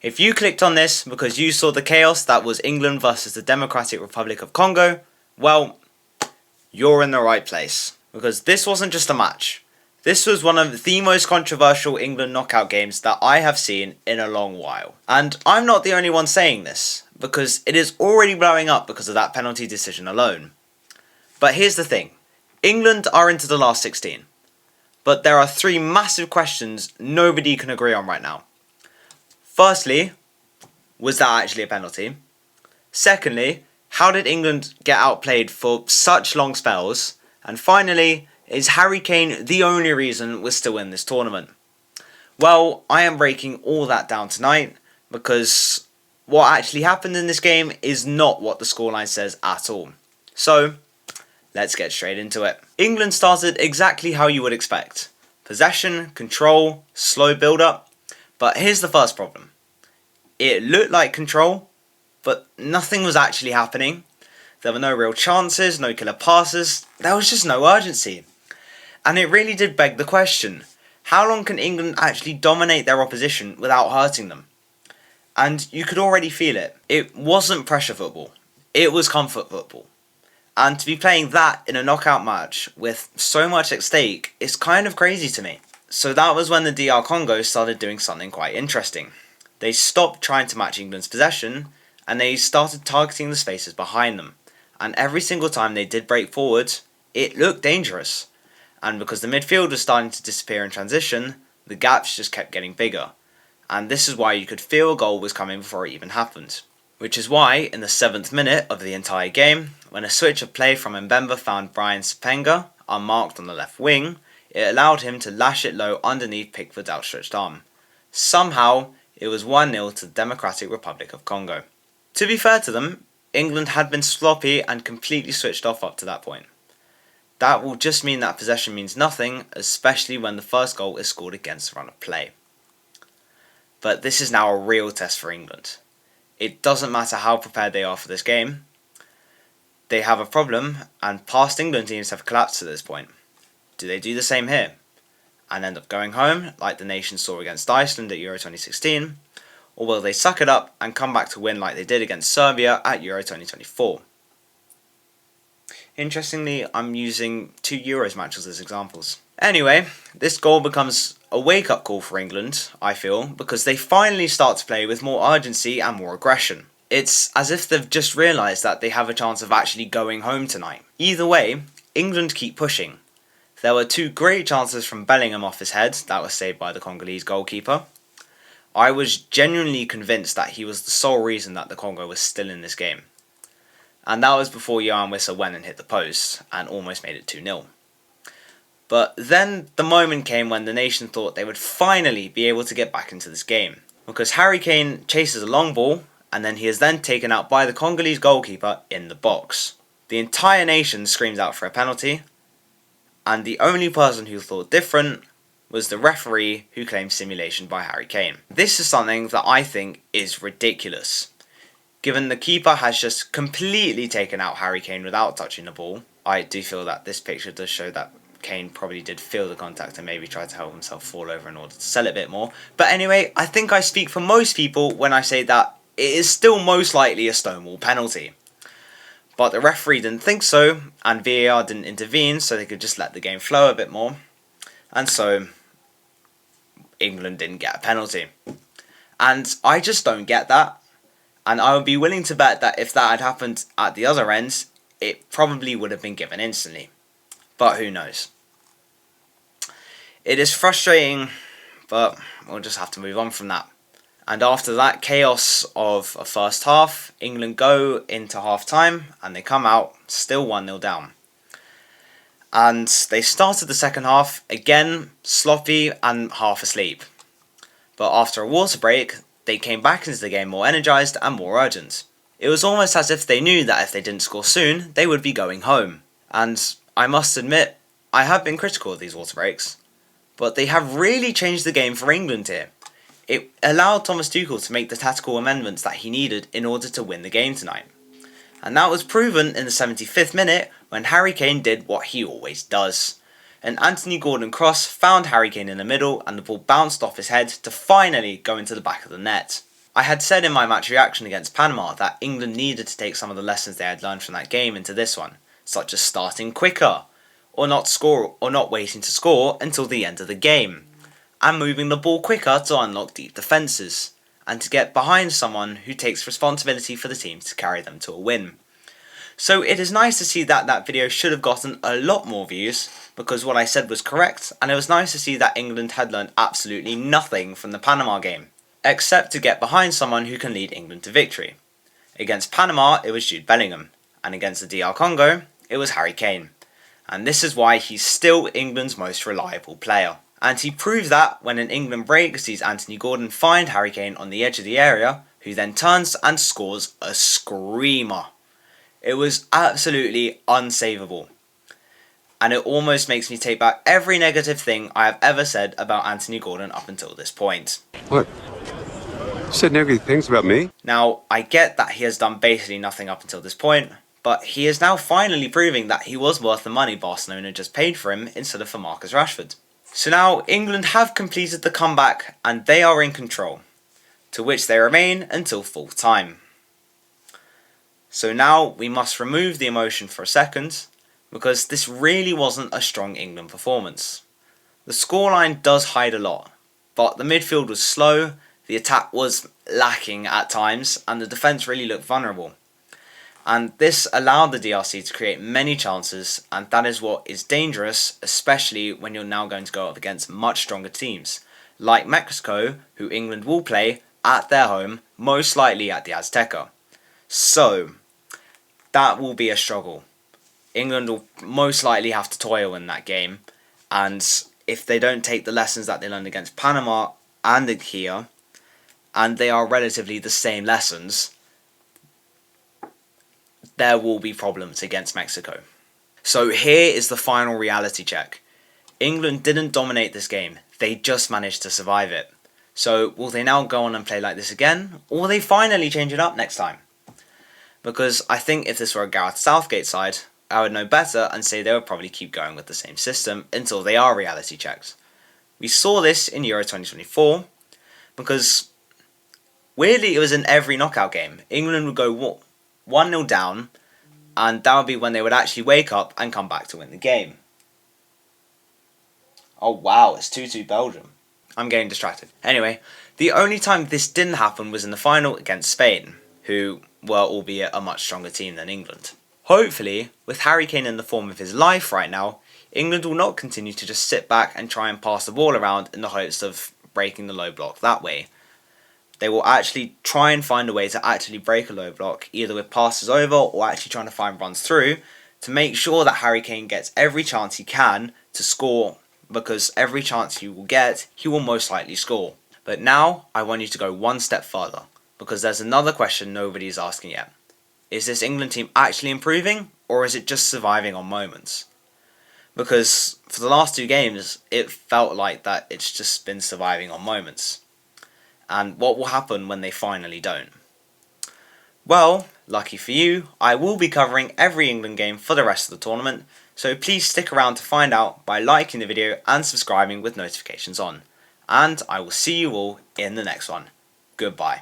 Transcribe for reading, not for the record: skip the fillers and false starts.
If you clicked on this because you saw the chaos that was England versus the Democratic Republic of Congo, well, you're in the right place. Because this wasn't just a match. This was one of the most controversial England knockout games that I have seen in a long while. And I'm not the only one saying this, because it is already blowing up because of that penalty decision alone. But here's the thing. England are into the last 16. But there are three massive questions nobody can agree on right now. Firstly, was that actually a penalty? Secondly, how did England get outplayed for such long spells? And finally, is Harry Kane the only reason we're still in this tournament? Well, I am breaking all that down tonight because what actually happened in this game is not what the scoreline says at all. So, let's get straight into it. England started exactly how you would expect. Possession, control, slow build-up. But here's the first problem. It looked like control, but nothing was actually happening. There were no real chances, no killer passes. There was just no urgency. And it really did beg the question, how long can England actually dominate their opposition without hurting them? And you could already feel it. It wasn't pressure football. It was comfort football. And to be playing that in a knockout match with so much at stake is kind of crazy to me. So that was when the DR Congo started doing something quite interesting. They stopped trying to match England's possession and they started targeting the spaces behind them. And every single time they did break forward, it looked dangerous. And because the midfield was starting to disappear in transition, the gaps just kept getting bigger. And this is why you could feel a goal was coming before it even happened. Which is why, in the 7th minute of the entire game, when a switch of play from Mbemba found Brian Spenga unmarked on the left wing, it allowed him to lash it low underneath Pickford's outstretched arm. Somehow, it was 1-0 to the Democratic Republic of Congo. To be fair to them, England had been sloppy and completely switched off up to that point. That will just mean that possession means nothing, especially when the first goal is scored against the run of play. But this is now a real test for England. It doesn't matter how prepared they are for this game. They have a problem, and past England teams have collapsed to this point. Do they do the same here? And end up going home, like the nation saw against Iceland at Euro 2016? Or will they suck it up and come back to win like they did against Serbia at Euro 2024? Interestingly, I'm using 2 Euros matches as examples. Anyway, this goal becomes a wake-up call for England, I feel, because they finally start to play with more urgency and more aggression. It's as if they've just realised that they have a chance of actually going home tonight. Either way, England keep pushing. There were 2 great chances from Bellingham off his head that was saved by the Congolese goalkeeper. I was genuinely convinced that he was the sole reason that the Congo was still in this game. And that was before Johan Wissa went and hit the post and almost made it 2-0. But then the moment came when the nation thought they would finally be able to get back into this game. Because Harry Kane chases a long ball and then he is then taken out by the Congolese goalkeeper in the box. The entire nation screams out for a penalty, and the only person who thought different was the referee who claimed simulation by Harry Kane. This is something that I think is ridiculous. Given the keeper has just completely taken out Harry Kane without touching the ball, I do feel that this picture does show that Kane probably did feel the contact and maybe tried to help himself fall over in order to sell it a bit more. But anyway, I think I speak for most people when I say that it is still most likely a stonewall penalty. But the referee didn't think so, and VAR didn't intervene so they could just let the game flow a bit more. And so, England didn't get a penalty. And I just don't get that. And I would be willing to bet that if that had happened at the other end, it probably would have been given instantly. But who knows? It is frustrating, but we'll just have to move on from that. And after that chaos of a first half, England go into half time and they come out still 1-0 down. And they started the second half again sloppy and half asleep. But after a water break, they came back into the game more energised and more urgent. It was almost as if they knew that if they didn't score soon, they would be going home. And I must admit, I have been critical of these water breaks, but they have really changed the game for England here. It allowed Thomas Tuchel to make the tactical amendments that he needed in order to win the game tonight. And that was proven in the 75th minute when Harry Kane did what he always does. An Anthony Gordon cross found Harry Kane in the middle and the ball bounced off his head to finally go into the back of the net. I had said in my match reaction against Panama that England needed to take some of the lessons they had learned from that game into this one, such as starting quicker, or not waiting to score until the end of the game, and moving the ball quicker to unlock deep defences, and to get behind someone who takes responsibility for the team to carry them to a win. So it is nice to see that that video should have gotten a lot more views, because what I said was correct, and it was nice to see that England had learned absolutely nothing from the Panama game, except to get behind someone who can lead England to victory. Against Panama, it was Jude Bellingham, and against the DR Congo, it was Harry Kane. And this is why he's still England's most reliable player. And he proved that when an England break sees Anthony Gordon find Harry Kane on the edge of the area, who then turns and scores a screamer. It was absolutely unsavable. And it almost makes me take back every negative thing I have ever said about Anthony Gordon up until this point. What? You said negative things about me? Now, I get that he has done basically nothing up until this point, but he is now finally proving that he was worth the money Barcelona just paid for him instead of for Marcus Rashford. So now England have completed the comeback and they are in control, to which they remain until full time. So now we must remove the emotion for a second, because this really wasn't a strong England performance. The scoreline does hide a lot, but the midfield was slow, the attack was lacking at times, and the defence really looked vulnerable. And this allowed the DRC to create many chances, and that is what is dangerous, especially when you're now going to go up against much stronger teams, like Mexico, who England will play at their home, most likely at the Azteca. So, that will be a struggle. England will most likely have to toil in that game, and if they don't take the lessons that they learned against Panama and here, and they are relatively the same lessons, there will be problems against Mexico. So here is the final reality check. England didn't dominate this game, they just managed to survive it. So will they now go on and play like this again, or will they finally change it up next time? Because I think if this were a Gareth Southgate side, I would know better and say they would probably keep going with the same system until they are reality checked. We saw this in Euro 2024, because weirdly it was in every knockout game. England would go 1-0 down, and that would be when they would actually wake up and come back to win the game. Oh wow, it's 2-2 Belgium. I'm getting distracted. Anyway, the only time this didn't happen was in the final against Spain, who were albeit a much stronger team than England. Hopefully, with Harry Kane in the form of his life right now, England will not continue to just sit back and try and pass the ball around in the hopes of breaking the low block that way. They will actually try and find a way to actually break a low block, either with passes over or actually trying to find runs through, to make sure that Harry Kane gets every chance he can to score, because every chance he will get, he will most likely score. But now, I want you to go one step further, because there's another question nobody's asking yet. Is this England team actually improving, or is it just surviving on moments? Because for the last two games, it felt like that it's just been surviving on moments. And what will happen when they finally don't? Well, lucky for you, I will be covering every England game for the rest of the tournament, so please stick around to find out by liking the video and subscribing with notifications on. And I will see you all in the next one. Goodbye.